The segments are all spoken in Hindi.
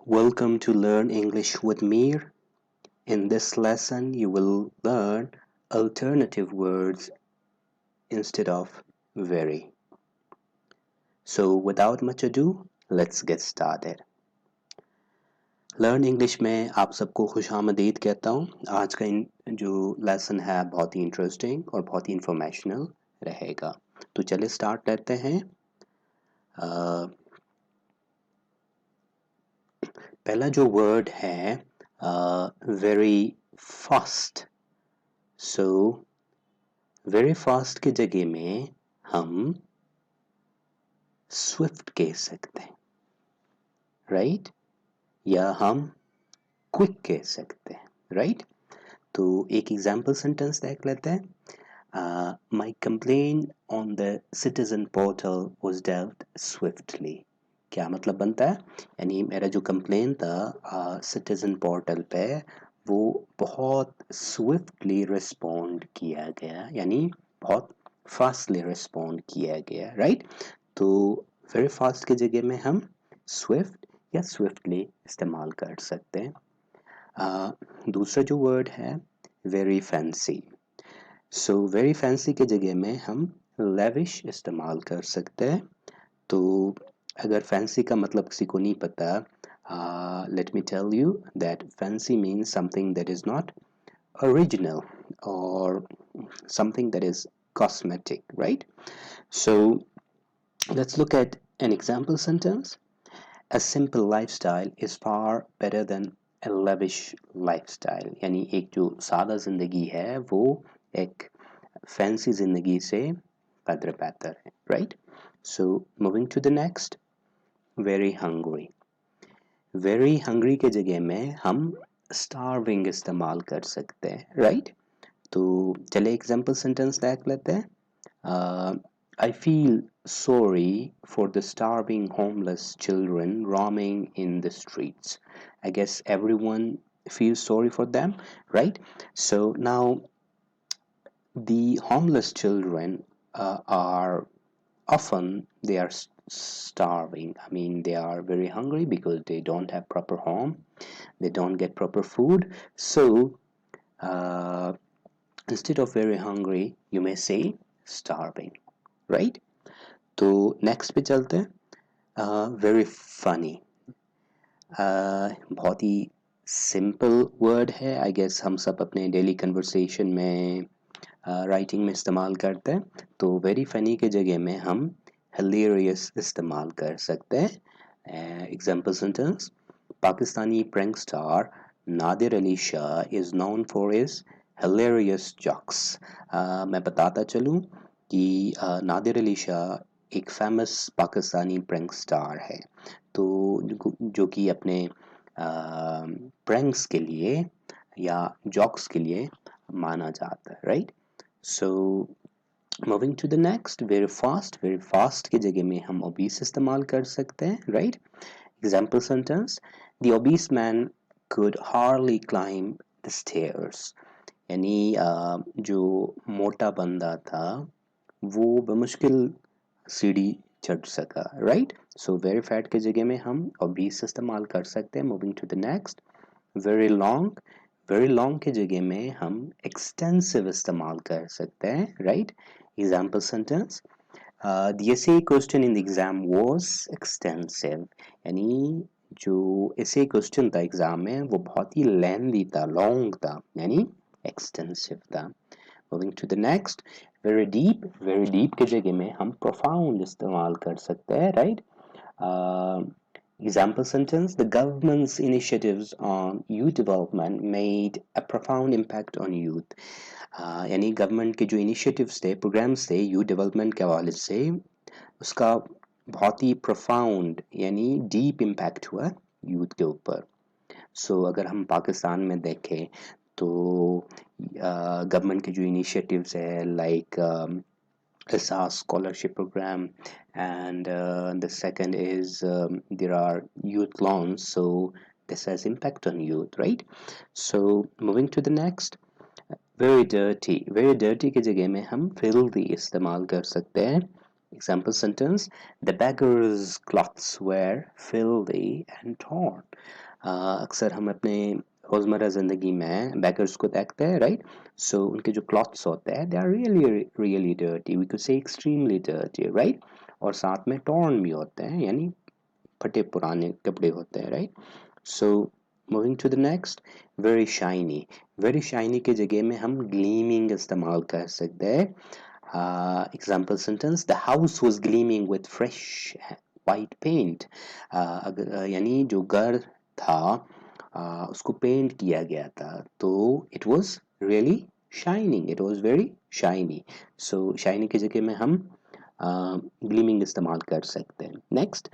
Welcome to Learn English with Mir. In this lesson, you will learn alternative words instead of very. So, without much ado, let's get started. Learn English में आप सबको खुशामदीद कहता हूँ। आज का जो लेसन है बहुत ही इंटरेस्टिंग और बहुत ही इंफॉर्मेशनल रहेगा। तो चलिए स्टार्ट करते हैं। पहला जो वर्ड है very fast. So very fast की जगह में हम स्विफ्ट कह सकते हैं, राइट? या हम क्विक कह सकते हैं, राइट? तो एक एग्जाम्पल सेंटेंस देख लेते हैं। My complain on the citizen portal was dealt swiftly. क्या मतलब बनता है? यानी मेरा जो कंप्लेन था सिटीजन पोर्टल पे वो बहुत स्विफ्टली रिस्पॉन्ड किया गया, यानी बहुत फास्टली रिस्पॉन्ड किया गया, राइट? तो वेरी फास्ट की जगह में हम स्विफ्ट या स्विफ्टली इस्तेमाल कर सकते हैं। दूसरा जो वर्ड है very fancy. So very fancy के जगह में हम लेविश इस्तेमाल कर सकते हैं। तो अगर फैंसी का मतलब किसी को नहीं पता, let me tell you that fancy means something that is not original or something that is cosmetic, right? So let's look at an example sentence. A simple lifestyle is far better than a lavish lifestyle. यानी एक जो सादा जिंदगी है वो एक फैंसी जिंदगी से कदर बेहतर है, right? So moving to the next, very hungry. Very hungry के जगह में हम starving इस्तेमाल कर सकते हैं, right? तो चले एग्जाम्पल सेंटेंस देख लेते हैं। I feel sorry for the starving homeless children roaming in the streets. I guess everyone feels sorry for them, right? So now the homeless children are often they are starving. I mean, they are very hungry because they don't have proper home, they don't get proper food. So uh, instead of very hungry, you may say starving, right? तो नेक्स्ट पे चलते हैं। Very funny. बहुत ही सिंपल वर्ड है, आई गेस हम सब अपने डेली कन्वर्सेशन में राइटिंग में इस्तेमाल करते हैं। तो वेरी फनी के जगह में हम हिलेरियस इस्तेमाल कर सकते हैं। Example sentence, Pakistani prank star Nadir Ali Shah is known for his hilarious jokes. मैं बताता चलूँ कि नादिर अली शाह एक फेमस पाकिस्तानी प्रैंक स्टार है, तो जो कि अपने प्रैंक्स के लिए या जॉक्स के लिए माना जाता है, right? So moving to the next, very fast की जगह में हम ओबीस इस्तेमाल कर सकते हैं, right? Example sentence, the obese man could hardly climb the stairs. यानी जो मोटा बंदा था वो बमुश्किल सीढ़ी चढ़ सका, राइट? सो वेरी फैट की जगह में हम ओबीस इस्तेमाल कर सकते हैं। Moving to the next, very long की जगह में हम एक्सटेंसिव इस्तेमाल कर सकते हैं, right? Example sentence, the essay question in the exam was extensive. यानी जो essay question था एग्जाम में वो बहुत ही लेंथी था, लॉन्ग था, यानी एक्सटेंसिव था। Moving to the next, very deep की जगह में हम profound इस्तेमाल कर सकते हैं, right? Example sentence, the government's initiatives on youth development made a profound impact on youth. यानी गवर्नमेंट के जो इनिशिएटिव्स थे, प्रोग्राम्स थे यूथ डेवलपमेंट के हवाले से, उसका बहुत ही प्रोफाउंड यानी डीप इम्पैक्ट हुआ यूथ के ऊपर। सो अगर हम पाकिस्तान में देखें तो गवर्नमेंट के जो इनिशिएटिव्स है like SAS scholarship program, and the second is there are youth loans, so this has impact on youth, right? So moving to the next, very dirty की जगह में हम फिल्दी इस्तेमाल कर सकते हैं। Example sentence: The beggar's clothes were filthy and torn. अक्सर हम अपने रोजमर्रा जिंदगी में beggars को देखते हैं, right? So उनके जो clothes होते हैं, they are really dirty. We could say extremely dirty, right? और साथ में torn भी होते हैं, यानी फटे पुराने कपड़े होते हैं, right? So moving to the next, very shiny. Very shiny के जगह में हम gleaming इस्तेमाल कर सकते हैं. Example sentence: The house was gleaming with fresh white paint. यानी जो घर था उसको पेंट किया गया था, तो it was really shining. It was very shiny. So shiny की जगह में हम gleaming इस्तेमाल कर सकते हैं. Next,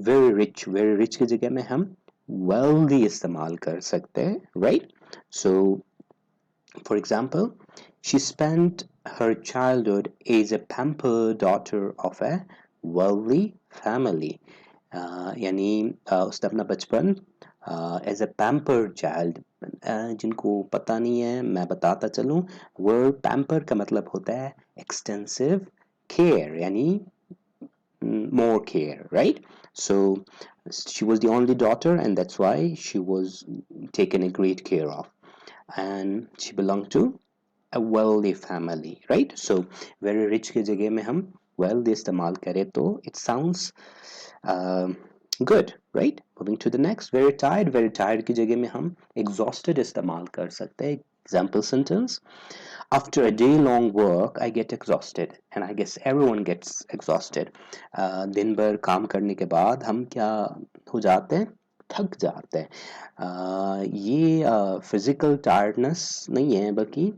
very rich. Very rich की जगह में हम wealthy इस्तेमाल कर सकते हैं, right? So for example, she spent her childhood as a pampered daughter of a wealthy family. यानी उसने अपना बचपन एज अ पैम्पर्ड चाइल्ड, जिनको पता नहीं है मैं बताता चलूँ, वर्ड पैम्पर का मतलब होता है एक्सटेंसिव केयर, यानी more care, right? So she was the only daughter, and that's why she was taken a great care of, and she belonged to a wealthy family, right? So very rich की जगह में हम wealthy इस्तेमाल करें तो it sounds good, right? Moving to the next, very tired. Very tired की जगह में हम exhausted इस्तेमाल कर सकते हैं. Example sentence: After a day long work I get exhausted, and I guess everyone gets exhausted. दिन भर काम करने के बाद हम क्या हो जाते हैं, थक जाते हैं. ये फिजिकल टायर्डनेस नहीं है बल्कि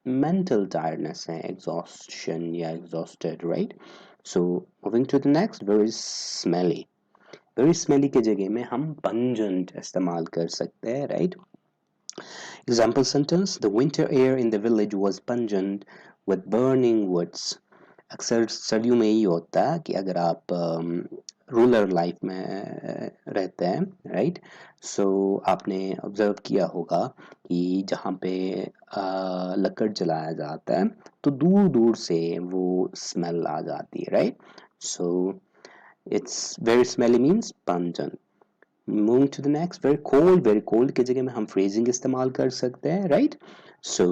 mental tiredness है, exhaustion या exhausted, right? So moving to the next, very smelly. Very smelly के जगह में हम pungent इस्तेमाल कर सकते हैं, right? Example sentence: The winter air in the village was pungent with burning woods. अक्सर सर्दियों में ही होता है कि अगर आप रूरल लाइफ में रहते हैं, राइट? सो आपने ऑब्जर्व किया होगा कि जहाँ पे लकड़ जलाया जाता है तो दूर दूर से वो स्मेल आ जाती है, right? So it's very smelly means pungent. Moving to the next, very cold. Very cold के जगह में हम phrasing इस्तेमाल कर सकते हैं, right? So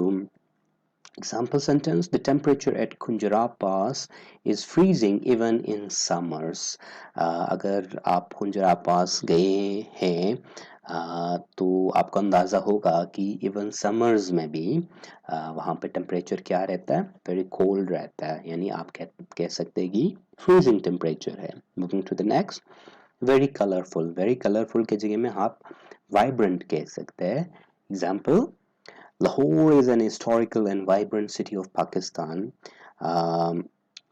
example sentence: The temperature at Khunjara Pass is freezing even in summers. अगर आप खुंजरा पास गए हैं तो आपको अंदाज़ा होगा कि इवन समर्स में भी वहाँ पे टेम्परेचर क्या रहता है, वेरी कोल्ड रहता है, यानी आप कह सकते हैं कि फ्रीजिंग टेम्परेचर है. Moving to the next, very colourful. Very colourful के जगह में आप वाइब्रेंट कह सकते हैं. Example: Lahore is an historical and vibrant city of Pakistan.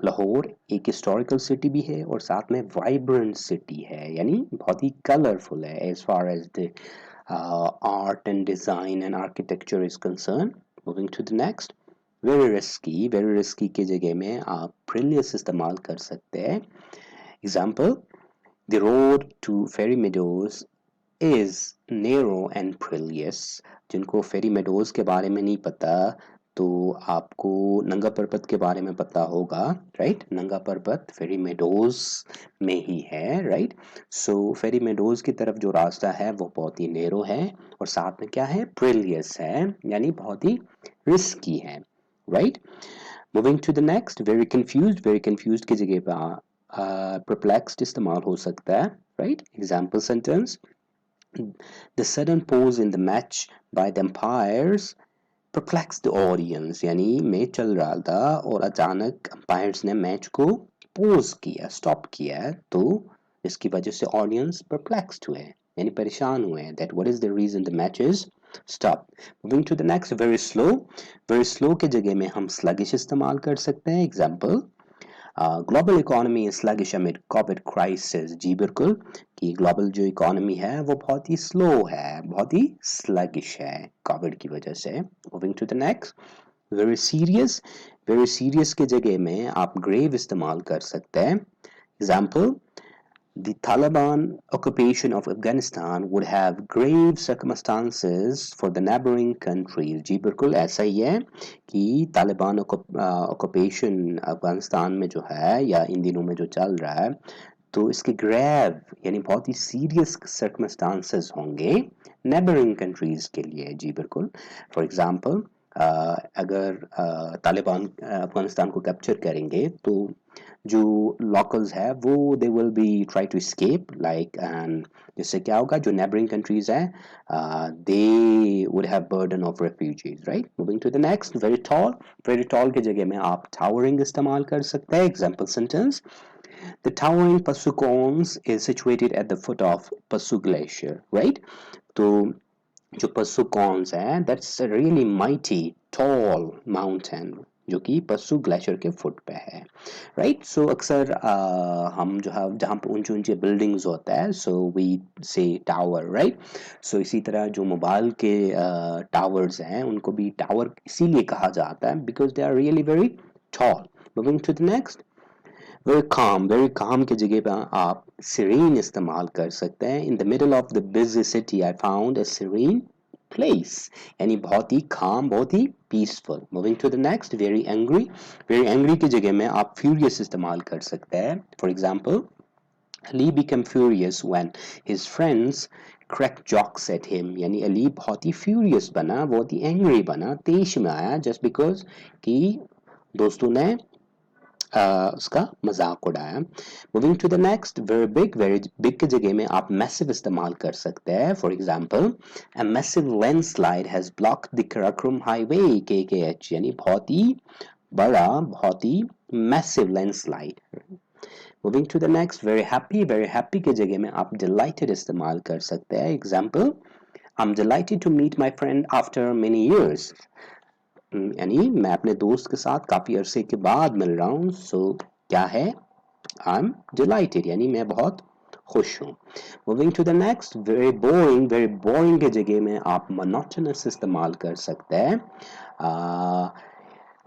Lahore एक हिस्टोरिकल सिटी भी है और साथ में वाइब्रेंट सिटी है, यानी बहुत ही कलरफुल है as far as the art and design and architecture is concern. Moving to the next, very risky. Very risky के जगह में आप प्रिलियस इस्तेमाल कर सकते हैं. Example: The road to Fairy Meadows is narrow and perilous. जिनको फेरी मेडोज के बारे में नहीं पता तो आपको नंगा पर्वत के बारे में पता होगा, राइट? नंगा पर्वत फेरी मेडोज में ही है, राइट? सो फेरी मेडोज की तरफ जो रास्ता है वो बहुत ही नेरो है और साथ में क्या है, प्रिलियस है, यानी बहुत ही रिस्की है, right? Moving to the next, very confused. Very confused की जगह पर perplexed इस्तेमाल हो सकता है, right? Example sentence: The sudden pause in the match by the umpires perplexed the audience. यानी मैच चल रहा था और अचानक अंपायर्स ने मैच को पोज किया, स्टॉप किया, तो इसकी वजह से ऑडियंस perplexed हुए, यानी परेशान हुए. That what is the reason the match is stop. Moving to the next, very slow. Very slow के जगह में हम sluggish इस्तेमाल कर सकते हैं. Example: global economy is sluggish amid COVID crisis. जी बिल्कुल, कि ग्लोबल जो इकोनॉमी है वो बहुत ही स्लो है, बहुत ही स्लगिश है कोविड की वजह से. Moving to the next, very serious. Very serious के जगह में आप ग्रेव इस्तेमाल कर सकते हैं. Example: The Taliban occupation of Afghanistan would have grave circumstances for the neighboring countries. जी बिल्कुल ऐसा ही है कि तालिबान ऑक्यूपेशन अफगानिस्तान में जो है या इन दिनों में जो चल रहा है तो इसके ग्रेव यानी बहुत ही सीरियस सर्कमस्टांसेस होंगे नेबरिंग कंट्रीज के लिए जी बिल्कुल फॉर एग्जांपल अगर तालिबान अफगानिस्तान को कैप्चर करेंगे तो जो लोकल्स है वो they will be try to escape like and जिससे क्या होगा जो नेबरिंग कंट्रीज हैं they would have burden of refugees right moving to the next very tall की जगह में आप टावरिंग इस्तेमाल कर सकते हैं example sentence The towering Pasukons is situated at the foot of Pasu Glacier, right? तो जो Pasukons है, that's a really mighty, tall mountain जो कि पसु ग्लेशियर के फुट पे है राइट सो अक्सर हम जो है जहाँ पे ऊंचे ऊंचे बिल्डिंग्स होता है सो वी से टावर राइट सो इसी तरह जो मोबाइल के टावर्स हैं उनको भी टावर इसीलिए कहा जाता है because they are really very tall moving to the next very calm की जगह पर आप serene इस्तेमाल कर सकते हैं in the middle of the busy city I found a serene place यानी बहुत ही calm बहुत ही peaceful moving to the next very angry की जगह में आप furious इस्तेमाल कर सकते हैं for example Ali became furious when his friends cracked jokes at him यानी अली बहुत ही furious बना बहुत ही angry बना तेज में आया just because कि दोस्तों ने उसका मजाक उड़ाया moving to the next very big की जगह में आप मैसिव इस्तेमाल कर सकते हैं for example a massive landslide has blocked the Karakoram highway KKH यानी बहुत ही बड़ा बहुत ही massive landslide moving to the next very happy की जगह में आप डिलाइटेड इस्तेमाल कर सकते हैं example I am delighted to meet my friend after many years यानी मैं अपने दोस्त के साथ काफी अरसे के बाद मिल रहा हूँ सो क्या है आई एम डिलाइटेड यानी मैं बहुत खुश हूँ moving to the next very boring के जगह में आप मोनोटोनस इस्तेमाल कर सकते हैं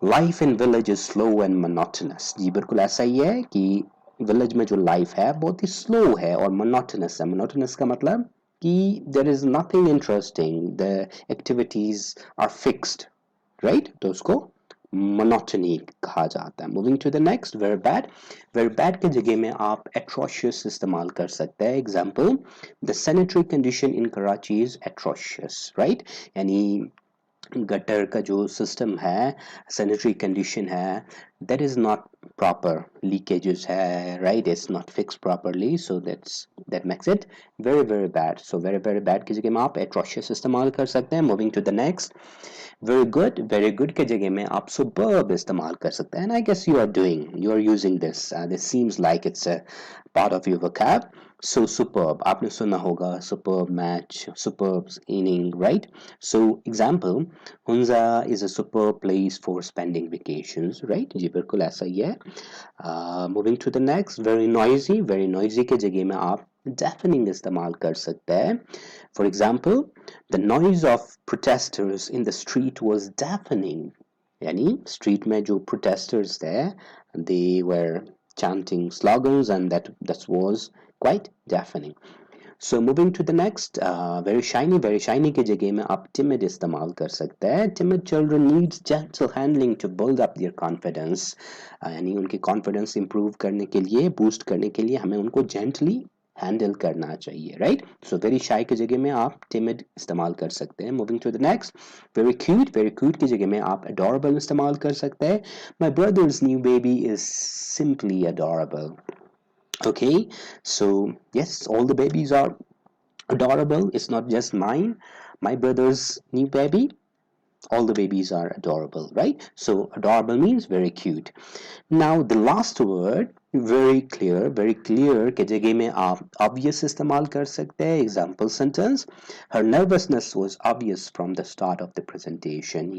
life in village is slow and monotonous जी बिल्कुल ऐसा ही है कि विलेज में जो लाइफ है बहुत ही स्लो है और मोनोटोनस है मोनोटोनस का मतलब कि there is nothing interesting the activities are fixed right तो उसको मोनोटनी कहा जाता है moving to the next very bad की जगह में आप एट्रोशियस इस्तेमाल कर सकते हैं example the sanitary condition in Karachi is atrocious right यानी गटर का जो सिस्टम है सैनिटरी कंडीशन है that is not proper leakages है right it's not fix properly so that makes it very bad so very bad की जगह में आप एट्रोशियस इस्तेमाल कर सकते हैं moving to the next very good के जगह में आप सुपर्ब इस्तेमाल कर सकते हैं I guess you are using this seems like it's a part of your vocab so superb आपने सुना होगा superb match superb inning right so example Hunza is a superb place for spending vacations right जी बिल्कुल ऐसा ही है moving to the next very noisy के जगह में आप deafening इस्तेमाल कर सकते हैं for example the noise of protesters in the street was deafening यानी street में जो protesters थे they were chanting slogans and that was quite deafening so moving to the next very shiny की जगह में आप timid इस्तेमाल कर सकते हैं timid children needs gentle handling to build up their confidence यानी उनकी confidence improve करने के लिए boost करने के लिए हमें उनको gently हैंडल करना चाहिए राइट सो वेरी शाई की जगह में आप टिमिड इस्तेमाल कर सकते हैं moving to the next very cute की जगह में आप अडोरेबल इस्तेमाल कर सकते हैं my brother's new baby is simply adorable okay so yes all the babies are adorable it's not just mine my brother's new baby all the babies are adorable right so adorable means very cute now the last word very clear के जगह में आप obvious इस्तेमाल कर सकते हैं example sentence her nervousness was obvious from the start of the presentation